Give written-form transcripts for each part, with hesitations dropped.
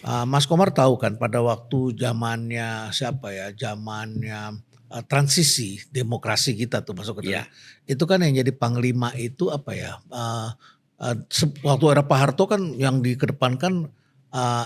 Mas Komar tahu kan pada waktu zamannya siapa ya, zamannya, transisi demokrasi kita tuh masuk ke Iya, itu kan yang jadi panglima itu apa ya, waktu era Pak Harto kan yang dikedepankan,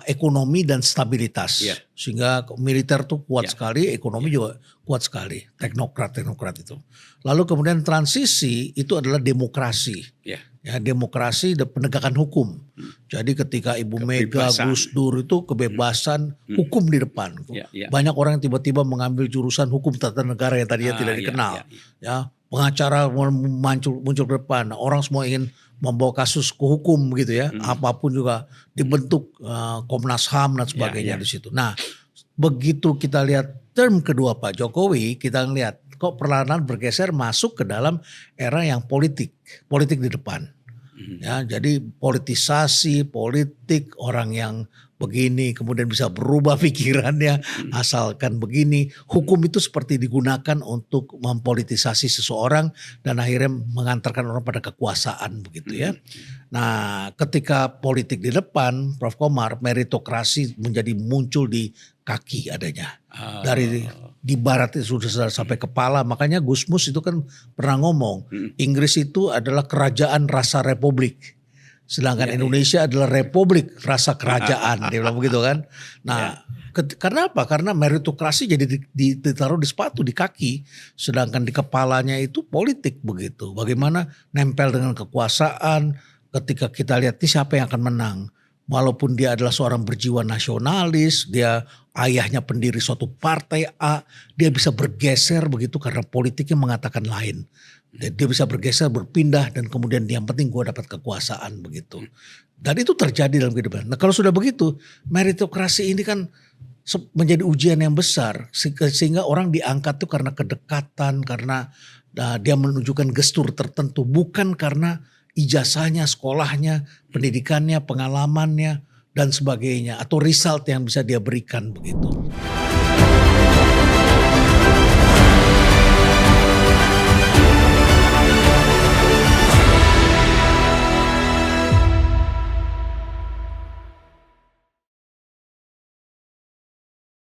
ekonomi dan iya, stabilitas. Sehingga militer tuh kuat iya, sekali, ekonomi iya, juga kuat sekali, teknokrat-teknokrat itu. Lalu kemudian transisi itu adalah demokrasi. iya, Ya, demokrasi dan penegakan hukum. mhm, Jadi ketika Ibu Mega, kebebasan, Gus Dur itu mhm, kebebasan mhm, hukum di depan. iya, iya, Banyak orang yang tiba-tiba mengambil jurusan hukum tata negara yang tadinya tidak iya, iya, dikenal. iya, Ya, pengacara muncul ke depan. Orang semua ingin membawa kasus ke hukum gitu ya. mhm, Apapun juga dibentuk Komnas HAM dan iya, sebagainya iya, di situ. Nah, begitu kita lihat term kedua Pak Jokowi, kita ngelihat kok perlahan-lahan bergeser masuk ke dalam era yang politik, politik di depan. mhm, Ya, jadi politisasi, politik, orang yang begini kemudian bisa berubah pikirannya mhm, asalkan begini. Hukum itu seperti digunakan untuk mempolitisasi seseorang dan akhirnya mengantarkan orang pada kekuasaan begitu ya. mhm, Nah, ketika politik di depan, Prof. Komar, meritokrasi menjadi muncul di kaki adanya. Dari oh, di barat itu sudah sampai mhm, kepala. Makanya Gusmus itu kan pernah ngomong, mhm, Inggris itu adalah kerajaan rasa republik. Sedangkan iya, iya, Indonesia adalah republik rasa kerajaan. Dia bilang begitu kan. iya, Nah, karena apa? Karena meritokrasi jadi ditaruh di sepatu, di kaki. Sedangkan di kepalanya itu politik begitu. Bagaimana nempel dengan kekuasaan, ketika kita lihat ini siapa yang akan menang. Walaupun dia adalah seorang berjiwa nasionalis, dia ayahnya pendiri suatu partai A, dia bisa bergeser begitu karena politiknya mengatakan lain. Dia bisa bergeser, berpindah dan kemudian yang penting gue dapat kekuasaan begitu. mhm, Dan itu terjadi dalam kehidupan. Nah kalau sudah begitu, meritokrasi ini kan menjadi ujian yang besar sehingga orang diangkat tuh karena kedekatan, karena dia menunjukkan gestur tertentu, bukan karena ijazahnya, sekolahnya, pendidikannya, pengalamannya dan sebagainya atau result yang bisa dia berikan begitu.